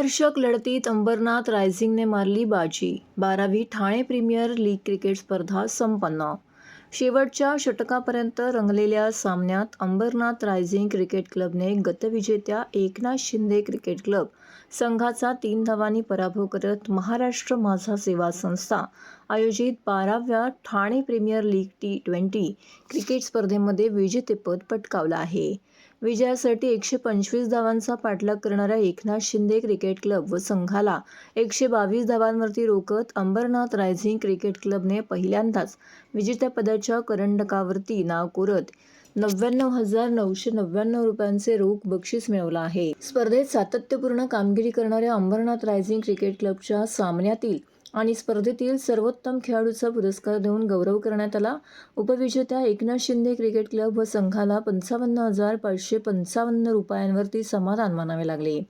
रोमहर्षक लढतीत अंबरनाथ रायझिंगने मारली बाजी. 12वी ठाणे प्रीमियर लीग क्रिकेट स्पर्धा संपन्न. शेवटच्या षटकापर्यंत रंगलेल्या सामन्यात अंबरनाथ रायझिंग क्रिकेट क्लबने गतविजेत्या एकनाथ शिंदे क्रिकेट क्लब संघाचा 3 धावांनी पराभव करत महाराष्ट्र माझा सेवा संस्था आयोजित 12व्या Thane premier league T20 cricket स्पर्धेमध्ये विजेतेपद पटकावलं आहे. विजयासाठी 125 धावांचा पाठलाग करणाऱ्या एकनाथ शिंदे क्रिकेट क्लब व संघाला 122 धावांवरती रोखत अंबरनाथ रायझिंग क्रिकेट क्लबने पहिल्यांदाच विजेतेपदाच्या करंडकावरती नाव कोरत 99,999 रुपयांचे रोख बक्षीस मिळवलं आहे. स्पर्धेत सातत्यपूर्ण कामगिरी करणाऱ्या अंबरनाथ रायझिंग क्रिकेट क्लबच्या सामन्यातील आणि स्पर्धेतील सर्वोत्तम खेळाडूचा पुरस्कार देऊन गौरव करण्यात आला. उपविजेत्या एकनाथ शिंदे क्रिकेट क्लब व संघाला 55,555 रुपयांवरती समाधान मानावे लागले.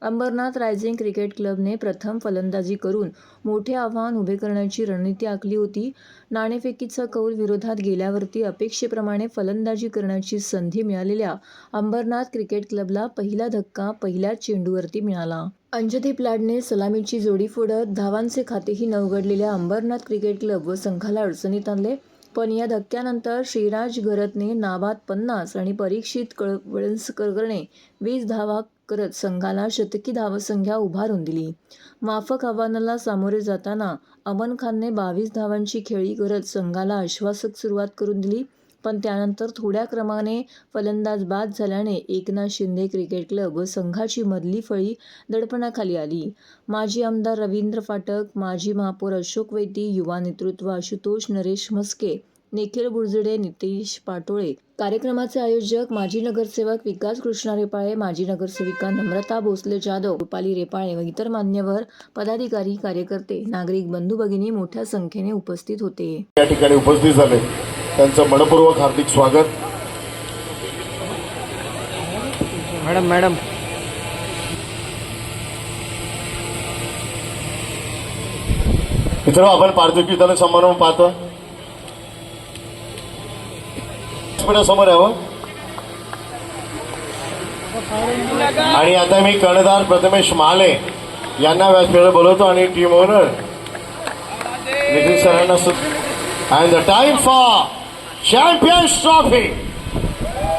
अंबरनाथ रायझिंग क्रिकेट क्लबने प्रथम फलंदाजी करून मोठे आव्हान उभे करण्याची रणनीती आखली होती. नाणेफेकीचा कौल विरोधात गेल्यावरती अपेक्षेप्रमाणे फलंदाजी करण्याची संधी मिळालेल्या अंबरनाथ क्रिकेट क्लबला पहिला धक्का पहिल्याच चेंडूवरती मिळाला. अंजदीप लाडने सलामीची जोडी फोडत धावांचे खातेही न उघडलेल्या अंबरनाथ क्रिकेट क्लब व संघाला अडचणीत आणले. पण या धक्क्यानंतर श्रीराज घरतने नाबाद 50 आणि परीक्षित वळसकरने 20 धावा करत संघाला शतकी धावसंख्या उभारून दिली. माफक आव्हानाला सामोरे जाताना अमन खानने 22 धावांची खेळी करत संघाला आश्वासक सुरुवात करून दिली. पण त्यानंतर थोड्या क्रमाने फलंदाज बाद झाल्याने एकनाथ शिंदे क्रिकेट क्लब व संघाची मधली फळी दडपणाखाली आली. माजी आमदार रवींद्र फाटक, माजी महापौर अशोक वैती, युवा नेतृत्व आशुतोष नरेश म्हस्के, निखिल बुरजडे, नितेश पाटोळे, कार्यक्रमाचे आयोजक माजी नगरसेवक विकास कृष्णा रेपाळे, माजी नगरसेविका नम्रता भोसले जाधव, रुपाली रेपाळे व इतर मान्यवर पदाधिकारी, कार्यकर्ते, नागरिक बंधू भगिनी मोठ्या संख्येने उपस्थित होते. या ठिकाणी उपस्थित झाले त्यांचं मनपूर्वक हार्दिक स्वागत. मॅडम मित्रांनो, आपण पार्थिव कीर्तन समारंभ पाहतो. समोर यावं. आणि आता मी कर्णधार प्रथमेश महाले यांना व्यासपीठावर बोलवतो आणि टीम ओनर नितीन सरांना and the time for champions trophy.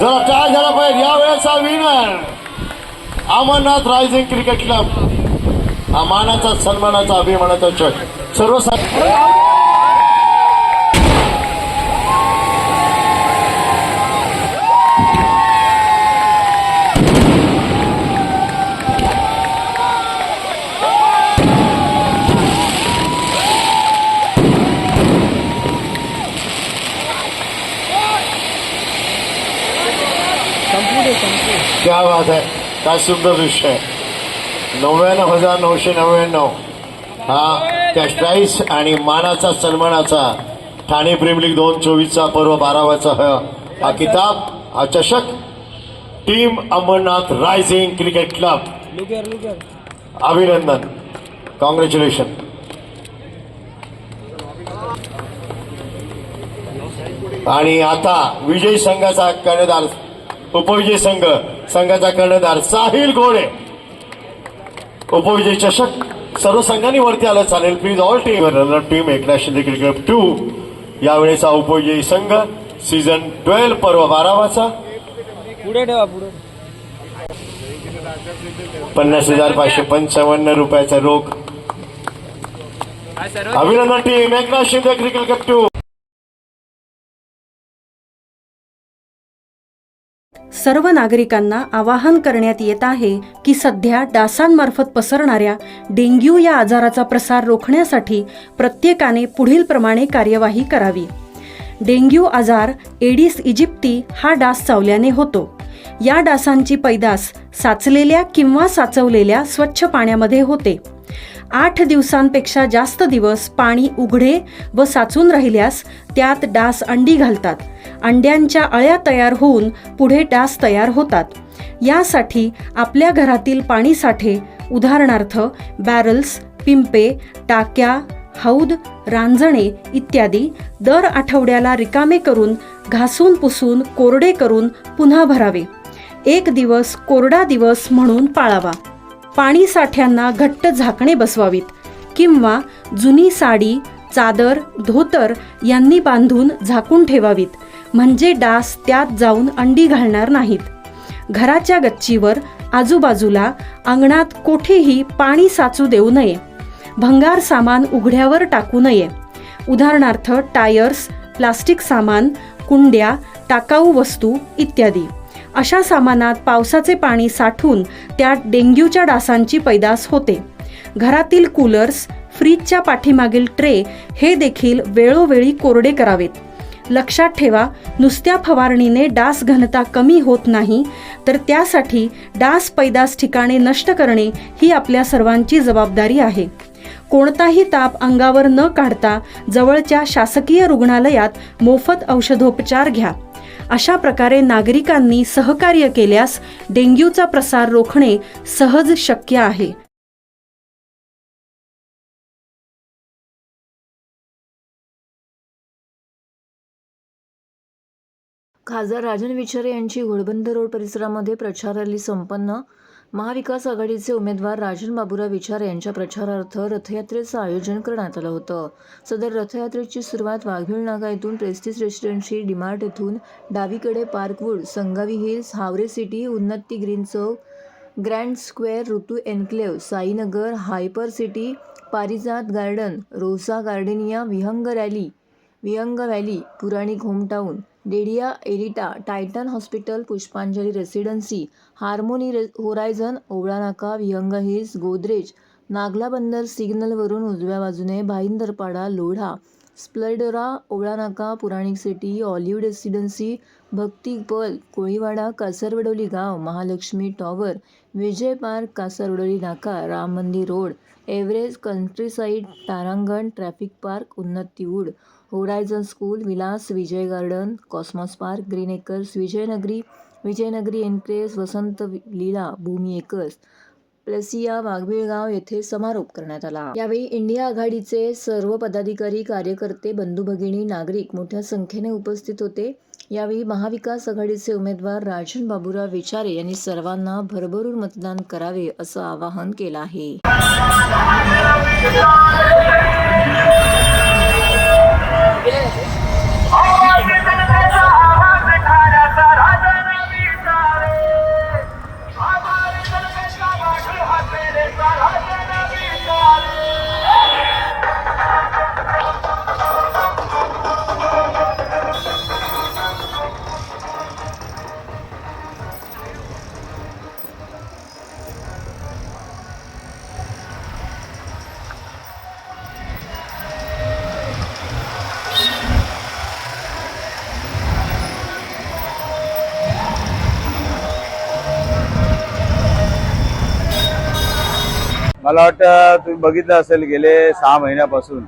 जरा काय झाला पाहिजे. यावेळेचा winner Ambernath rising cricket club. हा मानाचा, सन्मानाचा, अभिमानाचा चक क्या बात आहे. काय सुंदर दृश्य आहे. 99,999 हा कॅश प्राईज आणि मानाचा, सन्मानाचा ठाणे प्रीमियर लीग 2024चा पर्व 12वाचा हा किताब, हा चषक team Ambernath rising cricket club. अभिनंदन, कॉंग्रॅच्युलेशन. आणि आता विजयी संघाचा कर्णधार, उपविजयी संघाचा कर्णधार साहिल घोडे. उपविजयी चषक सर्व संघांनी वरती आलं चालेल please. All team Eknath Shinde cricket 2 यावेळेचा उपविजयी संघ सीझन 12 पर्व 12वाचा. पुढे ठेवा, पुढे. 50,555 रुपयाचा रोख. अभिनंदन टीम एकनाथ शिंदे क्रिकेट 2. सर्व नागरिकांना आवाहन करण्यात येत आहे की सध्या डासांमार्फत पसरणाऱ्या डेंग्यू या आजाराचा प्रसार रोखण्यासाठी प्रत्येकाने पुढील प्रमाणे कार्यवाही करावी. डेंग्यू आजार एडिस इजिप्ती हा डास चावल्याने होतो. या डासांची पैदास साचलेल्या किंवा साचवलेल्या स्वच्छ पाण्यामध्ये होते. 8 दिवसांपेक्षा जास्त दिवस पाणी उघडे व साचून राहिल्यास त्यात डास अंडी घालतात. अंड्यांच्या अळ्या तयार होऊन पुढे डास तयार होतात. यासाठी आपल्या घरातील पाणी साठे, उदाहरणार्थ बॅरल्स, पिंपे, टाक्या, हौद, रांजणे इत्यादी दर आठवड्याला रिकामे करून घासून पुसून कोरडे करून पुन्हा भरावे. 1 दिवस कोरडा दिवस म्हणून पाळावा. पाणी साठ्यांना घट्ट झाकणे बसवावीत किंवा जुनी साडी, चादर, धोतर यांनी बांधून झाकून ठेवावीत, म्हणजे डास त्यात जाऊन अंडी घालणार नाहीत. घराच्या गच्चीवर, आजूबाजूला, अंगणात कोठेही पाणी साचू देऊ नये. भंगार सामान उघड्यावर टाकू नये. उदाहरणार्थ टायर्स, प्लास्टिक सामान, कुंड्या, टाकाऊ वस्तू इत्यादी. अशा सामानात पावसाचे पाणी साठून त्यात डेंग्यूच्या डासांची पैदास होते. घरातील कूलर्स, फ्रीजच्या पाठीमागील ट्रे हे देखील वेळोवेळी कोरडे करावेत. लक्षात ठेवा, नुसत्या फवारणीने डास घनता कमी होत नाही, तर त्यासाठी डास पैदास ठिकाणे नष्ट करणे ही आपल्या सर्वांची जबाबदारी आहे. कोणताही ताप अंगावर न काढता जवळच्या शासकीय रुग्णालयात मोफत औषधोपचार घ्या. अशा प्रकारे नागरिकांनी सहकार्य केल्यास डेंग्यूचा प्रसार रोखणे सहज शक्य आहे. खासदार राजन विचारे यांची घोडबंदर रोड परिसरामध्ये प्रचार रॅली संपन्न. महाविकास आघाडीचे उमेदवार राजन बाबूराव विचारे यांच्या प्रचारार्थ रथयात्रेचं आयोजन करण्यात आलं होतं. सदर रथयात्रेची सुरुवात वाघीळ नाका येथून प्रेस्टिज रेसिडेन्सी, डीमार्ट येथून डावीकडे पार्कवूड, संगावी हिल्स, हावरे सिटी, उन्नती ग्रीन चौक, ग्रँड स्क्वेअर, ऋतू एन्क्लेव्ह, साईनगर, हायपर सिटी, पारिजात गार्डन, रोसा गार्डेनिया, विहंग व्हॅली, पुराणिक hometown, Dedia Elita, Titan hospital, पुष्पांजली रेसिडेन्सी, हार्मोनी होरायझन, ओवळा नाका, विहंग हिल्स, गोदरेज, नागला बंदर सिग्नलवरून उजव्या बाजूने भाईंदरपाडा, Lodha, Splendora, Owala Naka, Puranik City, Olive Residency, Bhakti Pearl, Koliwada, Kasarvadavali Gaon, Mahalaxmi Tower, Vijay Park, Kasarvadavali Naka, Ram Mandir Road, Everest, Countryside, Tarangan, Traffic Park, Unnati Wood, Horizon School, Vilas, Vijay Garden, Cosmos Park, Green Acres, Vijaynagari Enclaves, Vasant Leela, Bhoomi Acres, Plusia, Waghbilgaon येथे समारोप करण्यात आला. यावेळी इंडिया आघाडीचे सर्व पदाधिकारी, कार्यकर्ते, बंधू भगिनी, नागरिक मोठ्या संख्येने उपस्थित होते. यावेळी महाविकास आघाडीचे उमेदवार राजन बाबूराव विचारे यांनी सर्वांना भरभरून मतदान करावे असं आवाहन केलं आहे. मला वाटतं तुम्ही बघितलं असेल, गेले 6 महिन्यापासून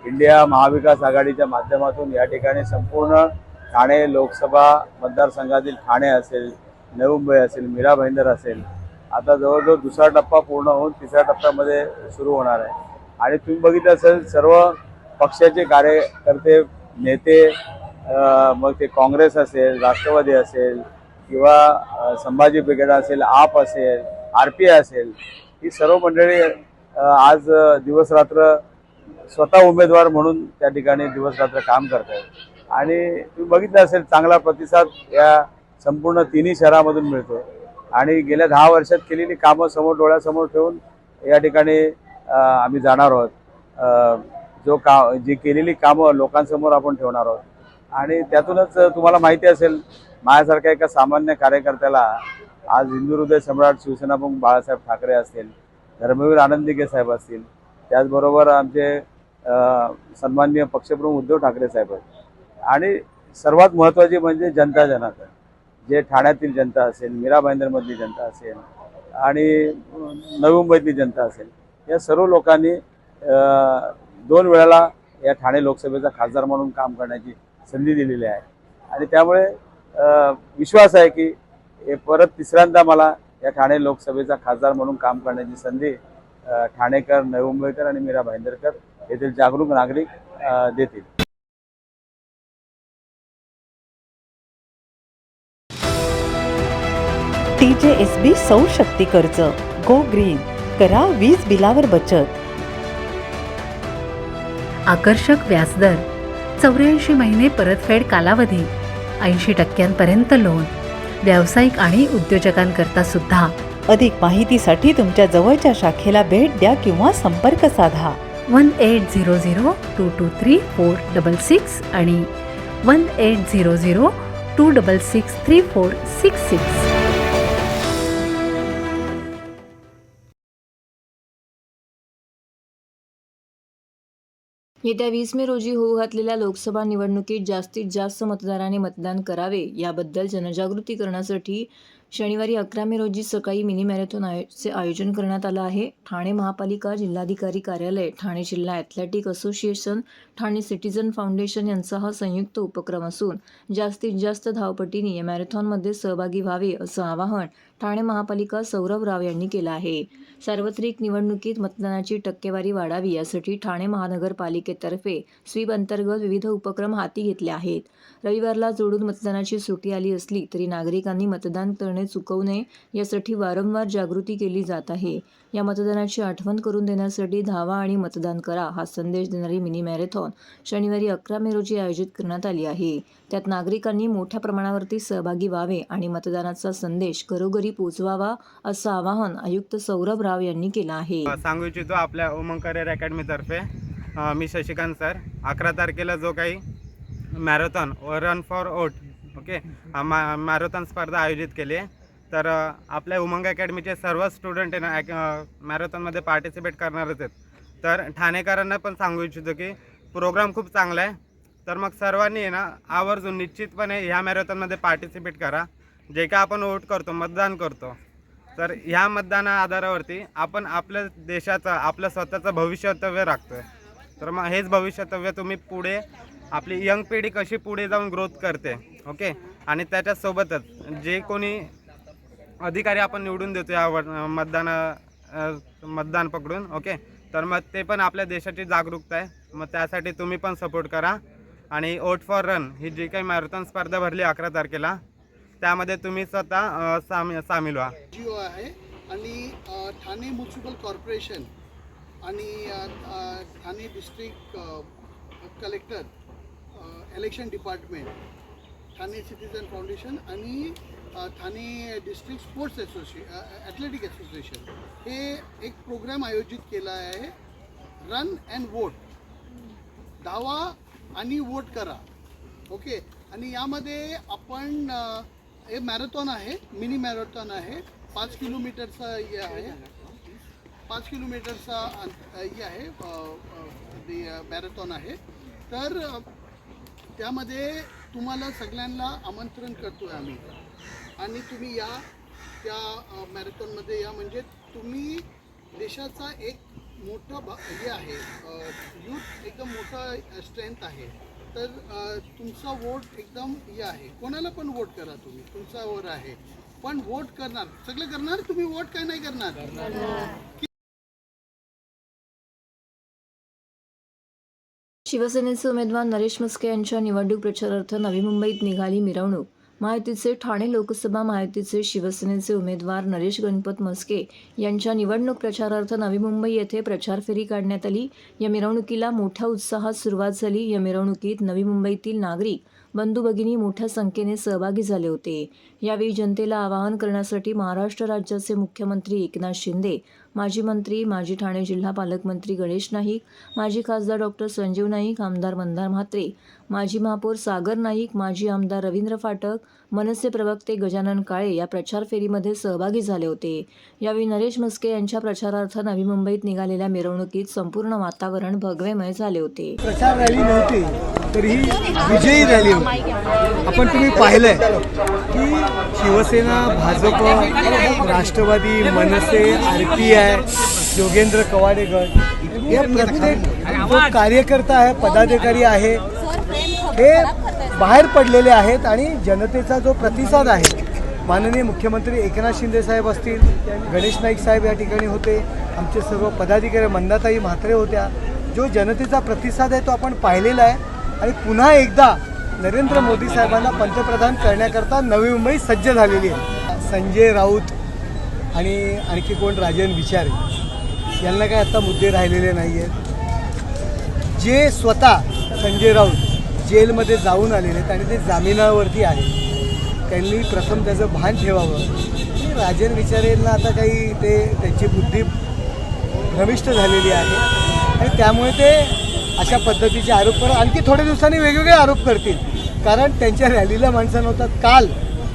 इंडिया महाविकास आघाडीच्या माध्यमातून या ठिकाणी संपूर्ण ठाणे लोकसभा मतदारसंघातील ठाणे असेल, नवी मुंबई असेल, मीरा भाईंदर असेल, आता जवळजवळ दुसरा टप्पा पूर्ण होऊन तिसऱ्या टप्प्यामध्ये सुरू होणार आहे. आणि तुम्ही बघितलं असेल, सर्व पक्षाचे कार्यकर्ते, नेते, मग ते काँग्रेस असेल, राष्ट्रवादी असेल किंवा संभाजी ब्रिगेड असेल, आप असेल, RPI असेल, ही सर्व मंडळी आज दिवसरात्र स्वतः उमेदवार म्हणून त्या ठिकाणी दिवसरात्र काम करत आहेत. आणि तुम्ही बघितलं असेल, चांगला प्रतिसाद या संपूर्ण तिन्ही शहरामधून मिळतो. आणि गेल्या 10 वर्षात केलेली कामं डोळ्यासमोर ठेवून या ठिकाणी आम्ही जाणार आहोत. जी केलेली कामं लोकांसमोर आपण ठेवणार आहोत. आणि त्यातूनच तुम्हाला माहिती असेल, माझ्यासारख्या एका सामान्य कार्यकर्त्याला आज हिंदू हृदय सम्राट शिवसेना प्रमुख बाळासाहेब ठाकरे असतील, धर्मवीर आनंद साहेब असतील, त्याचबरोबर आमचे सन्माननीय पक्षप्रमुख उद्धव ठाकरे साहेब आहेत. आणि सर्वात महत्त्वाची म्हणजे जनता जनार्दन, जे ठाण्यातील जनता असेल, मीरा भाईंदरमधली जनता असेल आणि नवी मुंबईतली जनता असेल, या सर्व लोकांनी 2 वेळेला या ठाणे लोकसभेचा खासदार म्हणून काम करण्याची संधी दिलेली आहे. आणि त्यामुळे विश्वास आहे की परत तिसऱ्यांदा मला या ठाणे लोकसभेचा खासदार म्हणून काम करण्याची संधी ठाणेकर, नवी मुंबईकर आणि मीरा भाईंदरकर येथील जागरूक नागरिक देतील. TJSB सौर शक्ती कर्ज गो ग्रीन, करा वीज बिलावर बचत. आकर्षक व्याजदर, 84 महिने परतफेड कालावधी, 80% लोन, व्यावसायिक आणि उद्योजकांकरता सुद्धा. अधिक माहितीसाठी तुमच्या जवळच्या शाखेला भेट द्या किंवा संपर्क साधा. 1800-223-466 आणि 1800-266-3466. येत्या 20 मे रोजी होऊ घातलेल्या लोकसभा निवडणुकीत जास्तीत जास्त मतदारांनी मतदान करावे याबद्दल जनजागृती करण्यासाठी शनिवारी 11 मे रोजी सकाळी मिनी मॅरेथॉनचे आयोजन करण्यात आलं आहे. ठाणे महापालिका, जिल्हाधिकारी कार्यालय, ठाणे जिल्हा athletic association, Thane Citizen foundation यांचा हा संयुक्त उपक्रम असून जास्तीत जास्त धावपटूंनी या मॅरेथॉनमध्ये सहभागी व्हावे असं आवाहन ठाणे महापालिका सौरभ राव यांनी केलं आहे. सार्वत्रिक निवडणुकीत मतदानाची टक्केवारी वाढावी यासाठी ठाणे महानगरपालिकेतर्फे स्वीप अंतर्गत विविध उपक्रम हाती घेतले आहेत. रविवारला जोडून मतदानाची सुट्टी आली असली तरी नागरिकांनी मतदान करणे चुकवू नये यासाठी वारंवार जागृती केली जात आहे. या मतदानाची आठवण करून देण्यासाठी धावा आणि मतदान करा हा संदेश देणारी मिनी मॅरेथॉन शनिवारी 11 मे रोजी आयोजित करण्यात आली आहे. त्यात नागरिकांनी मोठ्या प्रमाणावरती सहभागी व्हावे आणि मतदानाचा संदेश घरोघरी पोहोचवावा असं आवाहन आयुक्त सौरभ राव यांनी केलं आहे. सांगू इच्छितो आपल्या उमंग करिअर अकॅडमीतर्फे मी शशिकांत सर 11 तारखेला जो काही marathon run for vote marathon स्पर्धा आयोजित केली आहे. तर आपल्या उमंग अकॅडमीचे सर्व स्टुडंट आहे ना मॅरेथॉनमध्ये पार्टिसिपेट करणारच आहेत. तर ठाणेकरांना पण सांगू इच्छितो की प्रोग्राम खूप चांगला आहे. तर मग सर्वांनी आहे ना आवर्जून निश्चितपणे ह्या मॅरेथॉनमध्ये पार्टिसिपेट करा. जे काय आपण वोट करतो, मतदान करतो, तर ह्या मतदाना आधारावरती आपण आपल्या देशाचं आपलं स्वतःचं भविष्यतव्य राखतो आहे. तर मग हेच भविष्यतव्य तुम्ही पुढे आपली यंग पिढी कशी पुढे जाऊन ग्रोथ करते ओके. आणि त्याच्यासोबतच जे कोणी अधिकारी आपण निवडून देतो या मतदान पकडून ओके, तर मग ते पण आपल्या देशाची जागरूकता आहे. मग त्यासाठी तुम्ही पण सपोर्ट करा. आणि ओट फॉर रन ही जी काही मॅरेथॉन स्पर्धा भरली 11 तारखेला त्यामध्ये तुम्ही स्वतः सामील व्हा. जिओ आहे आणि ठाणे म्युन्सिपल कॉर्पोरेशन आणि Thane District Collector, Election Department, Thane Citizen Foundation आणि Thane District Sports Athletic Association हे एक प्रोग्राम आयोजित केला आहे. रन अँड वोट, धावा आणि वोट करा ओके. आणि यामध्ये आपण हे मॅरेथॉन आहे, मिनी मॅरेथॉन आहे, 5 किलोमीटरचा हे आहे, 5 किलोमीटरचा हे आहे मॅरेथॉन आहे. तर त्यामध्ये तुम्हाला सगळ्यांना आमंत्रण करतो आहे आम्ही आणि तुम्ही या त्या मॅरेथॉनमध्ये या. म्हणजे तुम्ही देशाचा एक मोठा हे आहे, यूथ एकदम मोठा स्ट्रेंथ आहे. तर तुमचा वोट एकदम हे आहे. कोणाला पण वोट करा तुम्ही, तुमच्यावर आहे. पण वोट करणार सगळे करणार, तुम्ही वोट काय नाही करणार. शिवसेनेचे उमेदवार नरेश म्हस्के यांच्या निवडणूक प्रचारार्थ नवी मुंबईत निघाली मिरवणूक. महायुतीचे ठाणे लोकसभा महायुतीचे शिवसेनेचे उमेदवार नरेश गणपत म्हस्के यांच्या निवडणूक प्रचारार्थ नवी मुंबई येथे प्रचार फेरी काढण्यात आली. या मिरवणुकीला मोठ्या उत्साहात सुरुवात झाली. या मिरवणुकीत नवी मुंबईतील नागरिक बंधू भगिनी मोठ्या संख्येने सहभागी झाले होते. यावेळी जनतेला आवाहन करण्यासाठी महाराष्ट्र राज्याचे मुख्यमंत्री एकनाथ शिंदे, माजी मंत्री, माजी ठाणे जिल्हा पालकमंत्री गणेश नाईक, माजी खासदार डॉक्टर संजीव नाईक, आमदार मंदार म्हात्रे, माजी महापौर सागर नाईक, माजी आमदार रवींद्र फाटक, मनसे प्रवक्ते गजानन काळे या प्रचार फेरीमध्ये सहभागी झाले होते. यावेळी नरेश म्हस्के यांच्या प्रचारार्थ नवी मुंबईत निघालेल्या मिरवणुकीत संपूर्ण वातावरण भगवेमय झाले होते. प्रचार रॅली नव्हती तर ही विजयी रॅली होती. आपण तुम्ही पाहिलंय की शिवसेना, भाजप, राष्ट्रवादी, मनसे, RPI, योगेंद्र कवाडे गट हे प्रत्येक जो कार्यकर्ता आहे, पदाधिकारी आहे, हे बाहेर पडलेले आहेत. आणि जनतेचा जो प्रतिसाद आहे, माननीय मुख्यमंत्री एकनाथ शिंदे साहेब असतील, गणेश नाईक साहेब या ठिकाणी होते, आमचे सर्व पदाधिकारी, मंदाताई म्हात्रे होत्या. जो जनतेचा प्रतिसाद आहे तो आपण पाहिलेला आहे. आणि पुन्हा एकदा नरेंद्र मोदी साहेबांना पंतप्रधान करण्याकरता नवी मुंबई सज्ज झालेली आहे. संजय राऊत आणि आणखी कोण राजन विचारे यांना काय आता मुद्दे राहिलेले नाही आहेत. जे स्वतः संजय राऊत जेलमध्ये जाऊन आलेले आहेत आणि ते जामिनावरती आहेत, त्यांनी प्रथम त्याचं भान ठेवावं. आणि राजन विचारेंना आता काही त्यांची बुद्धी भ्रमिष्ट झालेली आहे आणि त्यामुळे ते अशा पद्धतीचे आरोप करत आणखी थोड्या दिवसांनी वेगवेगळे आरोप करतील. कारण त्यांच्या रॅलीला माणसं नव्हतात. काल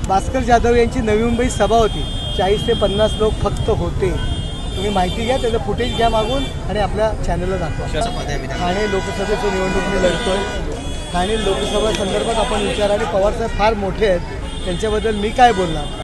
भास्कर जाधव यांची नवी मुंबईत सभा होती, 40 ते 50 लोक फक्त होते. तुम्ही माहिती घ्या, त्याचं फुटेज घ्या मागून आणि आपल्या चॅनलला दाखवा. ठाणे लोकसभेचं निवडणूक मी लढतोय. ठाणे लोकसभा संदर्भात आपण विचार आणि पवारसाहेब फार मोठे आहेत, त्यांच्याबद्दल मी काय बोलणार.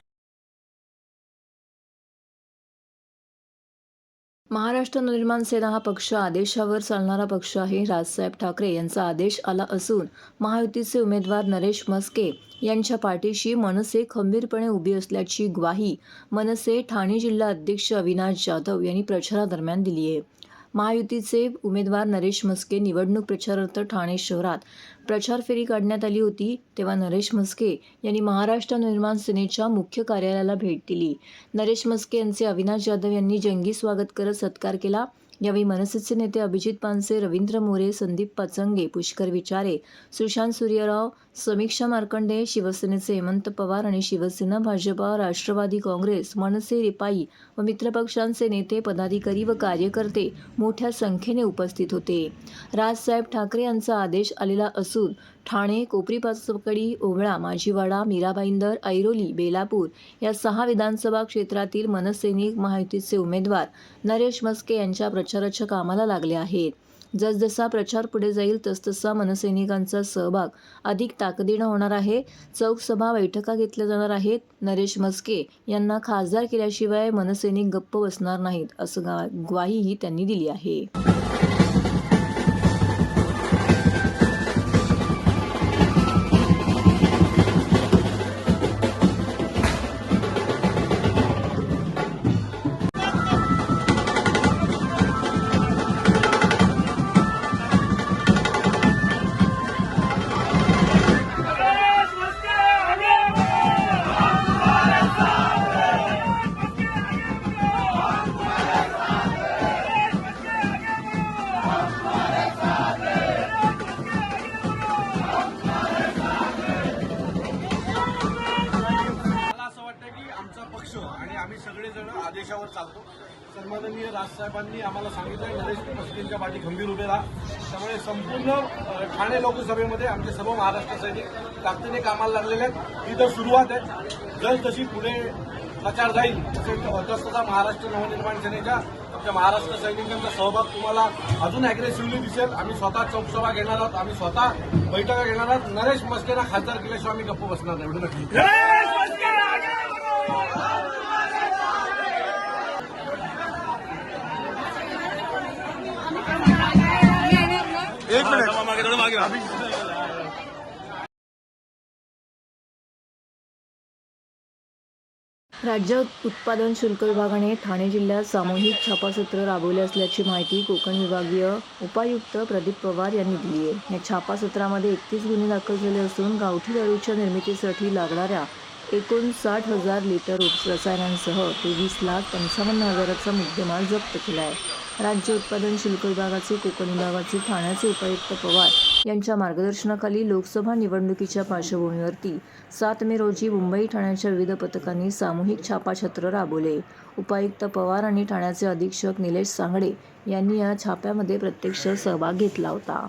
महाराष्ट्र नवनिर्माण सेना हा पक्ष आदेशावर चालणारा पक्ष आहे. राजसाहेब ठाकरे यांचा आदेश आला असून महायुतीचे उमेदवार नरेश म्हस्के यांच्या पाठीशी मनसे खंबीरपणे उभी असल्याची ग्वाही मनसे ठाणे जिल्हा अध्यक्ष अविनाश जाधव यांनी प्रचारादरम्यान दिली आहे. महायुतीचे उमेदवार नरेश म्हस्के निवडणूक प्रचारार्थ ठाणे शहरात प्रचार फेरी काढण्यात आली होती, तेव्हा नरेश म्हस्के यांनी महाराष्ट्र नवनिर्माण सेनेच्या मुख्य कार्यालयाला भेट दिली. नरेश म्हस्के यांचे अविनाश जाधव यांनी जंगी स्वागत करत सत्कार केला. यावेळी मनसेचे नेते अभिजित पानसे, रवींद्र मोरे, संदीप पाचंगे, पुष्कर विचारे, सुशांत सूर्यराव, समीक्षा मार्कंडे, शिवसेनेचे हेमंत पवार आणि शिवसेना, भाजपा, राष्ट्रवादी काँग्रेस, मनसे, रिपाई व मित्रपक्षांचे नेते, पदाधिकारी व कार्यकर्ते मोठ्या संख्येने उपस्थित होते. राजसाहेब ठाकरे यांचा आदेश आलेला असून ठाणे, कोपरी पाचपकडी, ओवळा, माझीवाडा, मीराभाईंदर, ऐरोली, बेलापूर या 6 विधानसभा क्षेत्रातील मनसैनिक महायुतीचे उमेदवार नरेश म्हस्के यांच्या प्रचाराच्या कामाला लागले आहेत. जसजसा प्रचार पुढे जाईल तसतसा मनसैनिकांचा सहभाग अधिक ताकदीनं होणार आहे. चौक सभा, बैठका घेतल्या जाणार आहेत. नरेश म्हस्के यांना खासदार केल्याशिवाय मनसैनिक गप्प बसणार नाहीत, असं ग्वाहीही त्यांनी दिली आहे. पक्ष आणि आम्ही सगळेजण आदेशावर चालतो. सन्माननीय राजसाहेबांनी आम्हाला सांगितलं नरेश म्हस्केंच्या पाठी खंबीर उभे राहा. त्यामुळे संपूर्ण ठाणे लोकसभेमध्ये आमचे सर्व महाराष्ट्र सैनिक ताकदीने कामाला लागलेले आहेत. ही तर सुरुवात आहे. जसजशी पुढे प्रचार जाईल तसतसा महाराष्ट्र नवनिर्माण सेनेच्या आमच्या महाराष्ट्र सैनिकांचा सहभाग तुम्हाला अजून अग्रेसिव्हली दिसेल. आम्ही स्वतः चौकसभा घेणार आहोत, आम्ही स्वतः बैठका घेणार आहोत. नरेश म्हस्केंना खासदार केल्याशिवाय आम्ही गप्प बसणार नाही. एवढं नक्की. एक मिनिट राज्य उत्पादन शुल्क विभागाने ठाणे जिल्ह्यात सामूहिक छापासत्र राबवले असल्याची माहिती कोकण विभागीय उपायुक्त प्रदीप पवार यांनी दिली आहे. या छापासत्रामध्ये 31 गुन्हे दाखल झाले असून गावठी दारूच्या निर्मितीसाठी लागणाऱ्या एकूण 60,000 लिटर रसायनांसह 23,55,000चा मुद्देमाल जप्त केला आहे. राज्य उत्पादन शुल्क विभागाचे कोकण विभागाचे ठाण्याचे उपायुक्त पवार यांच्या मार्गदर्शनाखाली लोकसभा निवडणुकीच्या पार्श्वभूमीवरती 7 मे रोजी मुंबई ठाण्याच्या विविध पथकांनी सामूहिक छापाछत्र राबवले. उपायुक्त पवार आणि ठाण्याचे अधीक्षक निलेश सांगडे यांनी या छाप्यामध्ये प्रत्यक्ष सहभाग घेतला होता.